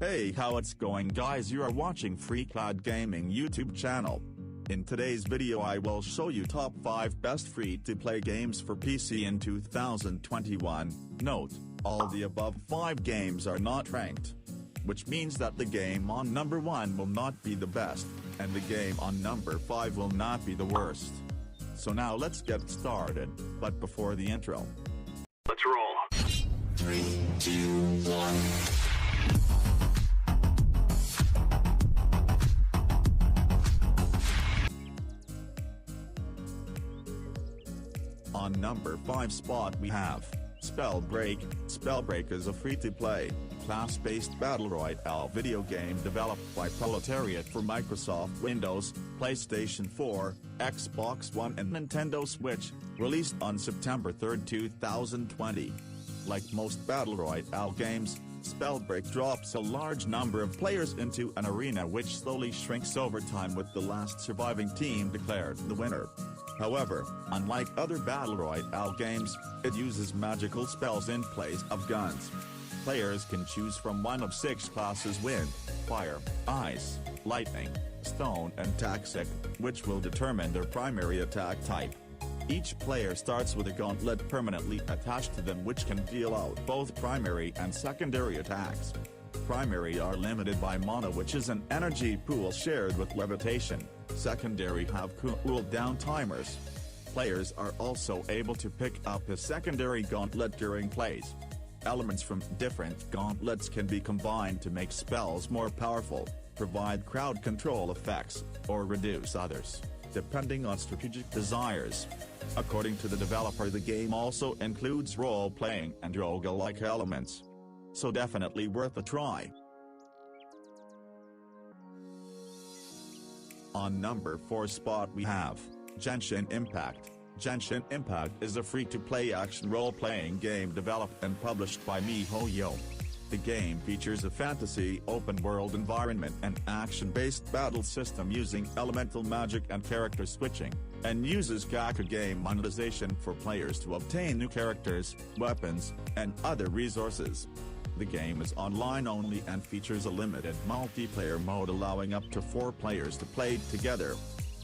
Hey, how it's going guys, you are watching FreeCloud Gaming YouTube channel. In today's video I will show you top 5 best free-to-play games for PC in 2021. Note, all the above 5 games are not ranked. Which means that the game on number 1 will not be the best, and the game on number 5 will not be the worst. So now let's get started, but before the intro. Let's roll. 3, 2, 1. On number 5 spot we have Spellbreak. Spellbreak is a free-to-play, class-based battle royale video game developed by Proletariat for Microsoft Windows, PlayStation 4, Xbox One and Nintendo Switch, released on September 3, 2020. Like most battle royale games, Spellbreak drops a large number of players into an arena which slowly shrinks over time with the last surviving team declared the winner. However, unlike other battle royale games, it uses magical spells in place of guns. Players can choose from one of 6 classes: wind, fire, ice, lightning, stone and toxic, which will determine their primary attack type. Each player starts with a gauntlet permanently attached to them which can deal out both primary and secondary attacks. Primary are limited by mana, which is an energy pool shared with levitation. Secondary have cooldown timers. Players are also able to pick up a secondary gauntlet during plays. Elements from different gauntlets can be combined to make spells more powerful, provide crowd control effects, or reduce others, depending on strategic desires. According to the developer, the game also includes role-playing and roguelike elements. So definitely worth a try. On number 4 spot we have Genshin Impact. Genshin Impact is a free-to-play action role-playing game developed and published by miHoYo. The game features a fantasy open-world environment and action-based battle system using elemental magic and character switching, and uses Gacha game monetization for players to obtain new characters, weapons, and other resources. The game is online only and features a limited multiplayer mode allowing up to 4 players to play together.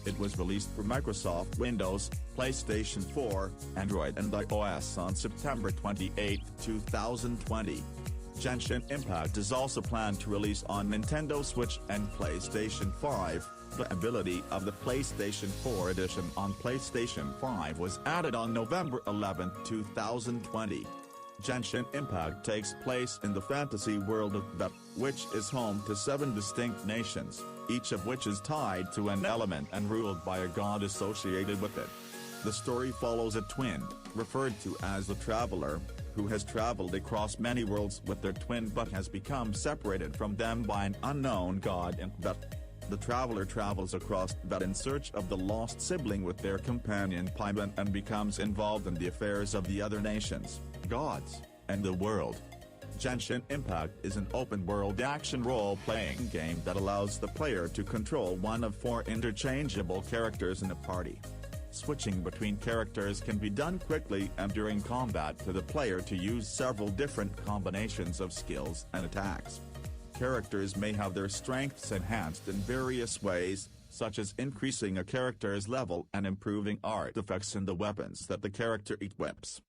It was released for Microsoft Windows, PlayStation 4, Android and iOS on September 28, 2020. Genshin Impact is also planned to release on Nintendo Switch and PlayStation 5. The ability of the PlayStation 4 edition on PlayStation 5 was added on November 11, 2020. Genshin Impact takes place in the fantasy world of Vet, which is home to 7 distinct nations, each of which is tied to an element and ruled by a god associated with it. The story follows a twin, referred to as the Traveler, who has traveled across many worlds with their twin but has become separated from them by an unknown god in Vet. The Traveler travels across Vet in search of the lost sibling with their companion Paimon and becomes involved in the affairs of the other nations, gods, and the world. Genshin Impact is an open-world action role-playing game that allows the player to control one of 4 interchangeable characters in a party. Switching between characters can be done quickly and during combat for the player to use several different combinations of skills and attacks. Characters may have their strengths enhanced in various ways, such as increasing a character's level and improving artifacts in the weapons that the character equips.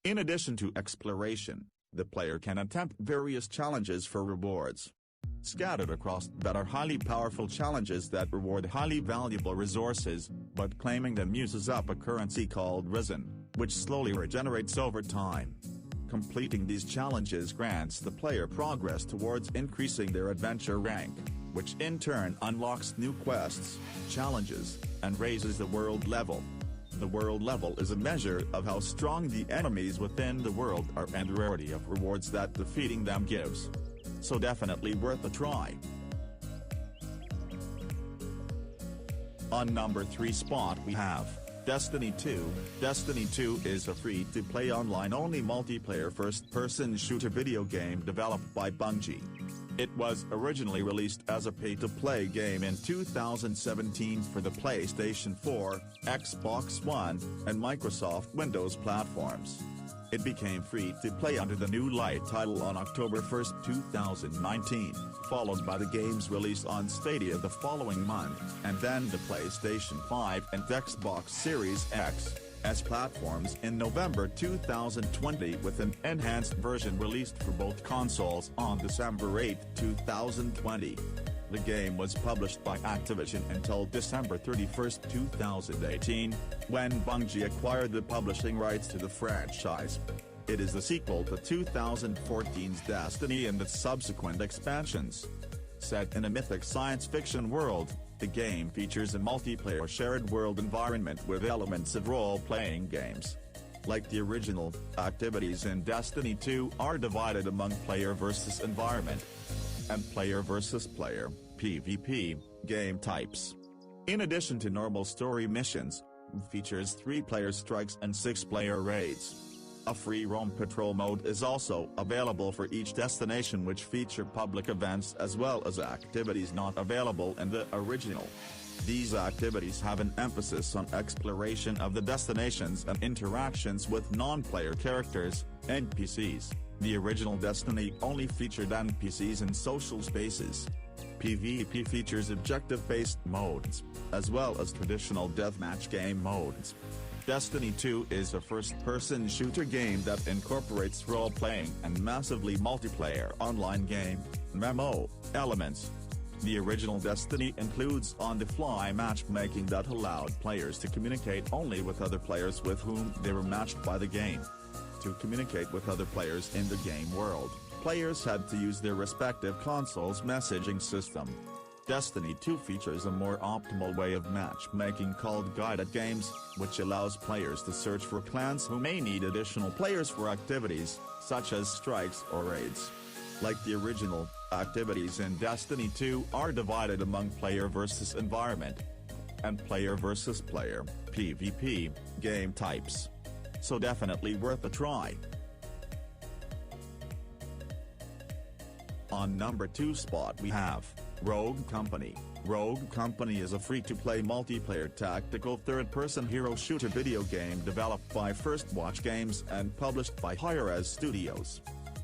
In addition to exploration, the player can attempt various challenges for rewards. Scattered across that are highly powerful challenges that reward highly valuable resources, but claiming them uses up a currency called resin, which slowly regenerates over time. Completing these challenges grants the player progress towards increasing their adventure rank, which in turn unlocks new quests, challenges, and raises the world level. The world level is a measure of how strong the enemies within the world are and the rarity of rewards that defeating them gives. So definitely worth a try. On number 3 spot we have Destiny 2. Destiny 2 is a free-to-play online-only multiplayer first-person shooter video game developed by Bungie. It was originally released as a pay-to-play game in 2017 for the PlayStation 4, Xbox One, and Microsoft Windows platforms. It became free to play under the new Lite title on October 1, 2019, followed by the game's release on Stadia the following month, and then the PlayStation 5 and Xbox Series X S platforms in November 2020, with an enhanced version released for both consoles on December 8, 2020. The game was published by Activision until December 31, 2018, when Bungie acquired the publishing rights to the franchise. It is the sequel to 2014's Destiny and its subsequent expansions. Set in a mythic science fiction world, the game features a multiplayer shared world environment with elements of role-playing games. Like the original, activities in Destiny 2 are divided among player versus environment and player versus player (PvP) game types. In addition to normal story missions, features 3-player strikes and 6-player raids. A free roam patrol mode is also available for each destination, which feature public events as well as activities not available in the original. These activities have an emphasis on exploration of the destinations and interactions with non-player characters, NPCs. The original Destiny only featured NPCs in social spaces. PvP features objective-based modes, as well as traditional deathmatch game modes. Destiny 2 is a first-person shooter game that incorporates role-playing and massively multiplayer online game (MMO) elements. The original Destiny includes on-the-fly matchmaking that allowed players to communicate only with other players with whom they were matched by the game. To communicate with other players in the game world, players had to use their respective console's messaging system. Destiny 2 features a more optimal way of matchmaking called guided games, which allows players to search for clans who may need additional players for activities, such as strikes or raids. Like the original, activities in Destiny 2 are divided among player versus environment and player versus player (PvP) game types. So definitely worth a try. On number 2 spot we have Rogue Company. Rogue Company is a free-to-play multiplayer tactical third-person hero shooter video game developed by First Watch Games and published by Hi-Rez Studios.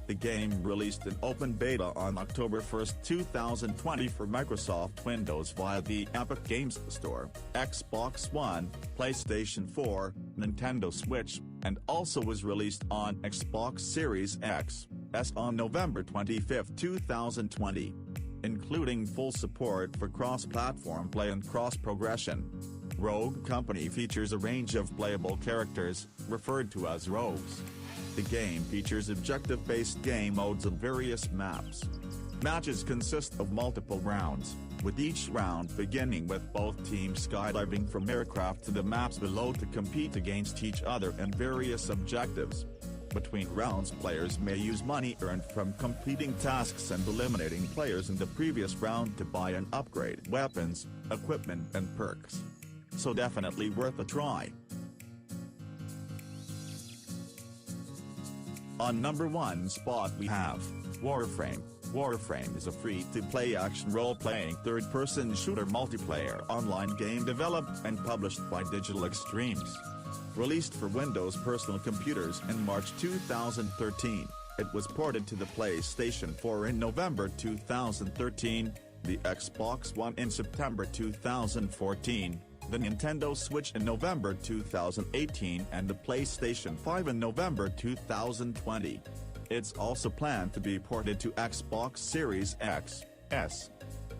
The game released in open beta on October 1, 2020 for Microsoft Windows via the Epic Games Store, Xbox One, PlayStation 4, Nintendo Switch, and also was released on Xbox Series X S on November 25, 2020. Including full support for cross-platform play and cross-progression. Rogue Company features a range of playable characters, referred to as rogues. The game features objective-based game modes and various maps. Matches consist of multiple rounds, with each round beginning with both teams skydiving from aircraft to the maps below to compete against each other in various objectives. Between rounds, players may use money earned from completing tasks and eliminating players in the previous round to buy and upgrade weapons, equipment and perks. So definitely worth a try. On number 1 spot we have Warframe. Warframe is a free-to-play action role-playing third-person shooter multiplayer online game developed and published by Digital Extremes. Released for Windows personal computers in March 2013, it was ported to the PlayStation 4 in November 2013, the Xbox One in September 2014, the Nintendo Switch in November 2018 and the PlayStation 5 in November 2020. It's also planned to be ported to Xbox Series X, S.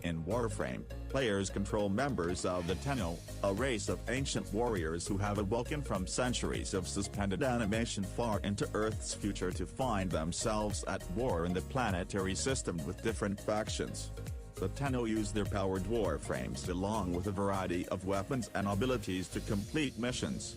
In Warframe, players control members of the Tenno, a race of ancient warriors who have awoken from centuries of suspended animation far into Earth's future to find themselves at war in the planetary system with different factions. The Tenno use their powered warframes along with a variety of weapons and abilities to complete missions.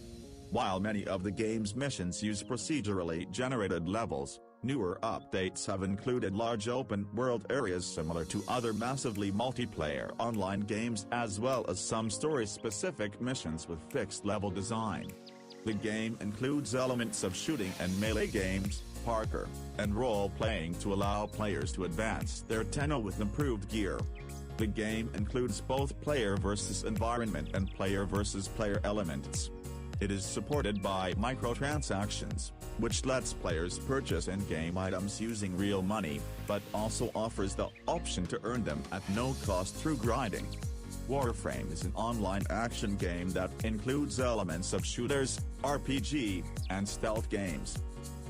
While many of the game's missions use procedurally generated levels, newer updates have included large open-world areas similar to other massively multiplayer online games as well as some story-specific missions with fixed-level design. The game includes elements of shooting and melee games, parkour, and role-playing to allow players to advance their Tenno with improved gear. The game includes both player versus environment and player versus player elements. It is supported by microtransactions, which lets players purchase in-game items using real money, but also offers the option to earn them at no cost through grinding. Warframe is an online action game that includes elements of shooters, RPG, and stealth games.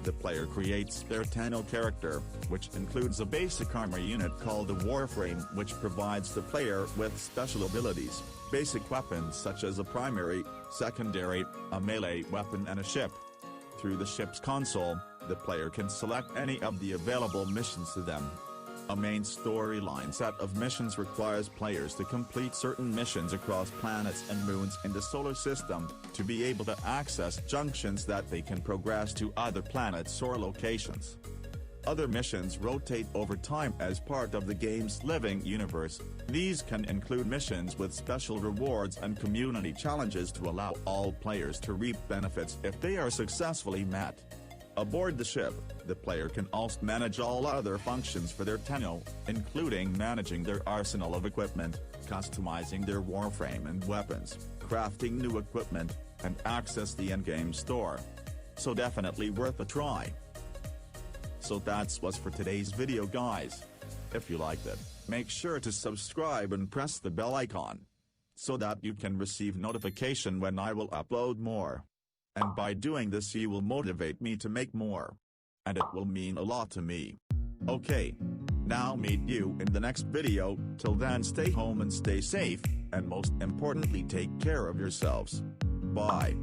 The player creates their Tenno character, which includes a basic armor unit called the Warframe, which provides the player with special abilities, basic weapons such as a primary, secondary, a melee weapon and a ship. Through the ship's console, the player can select any of the available missions to them. A main storyline set of missions requires players to complete certain missions across planets and moons in the solar system, to be able to access junctions that they can progress to other planets or locations. Other missions rotate over time as part of the game's living universe. These can include missions with special rewards and community challenges to allow all players to reap benefits if they are successfully met. Aboard the ship, the player can also manage all other functions for their Tenno, including managing their arsenal of equipment, customizing their Warframe and weapons, crafting new equipment, and access the in-game store. So definitely worth a try. So that's what's for today's video, guys. If you liked it, make sure to subscribe and press the bell icon, so that you can receive notification when I will upload more. And by doing this you will motivate me to make more. And it will mean a lot to me. Okay. Now meet you in the next video. Till then, stay home and stay safe, and most importantly, take care of yourselves. Bye.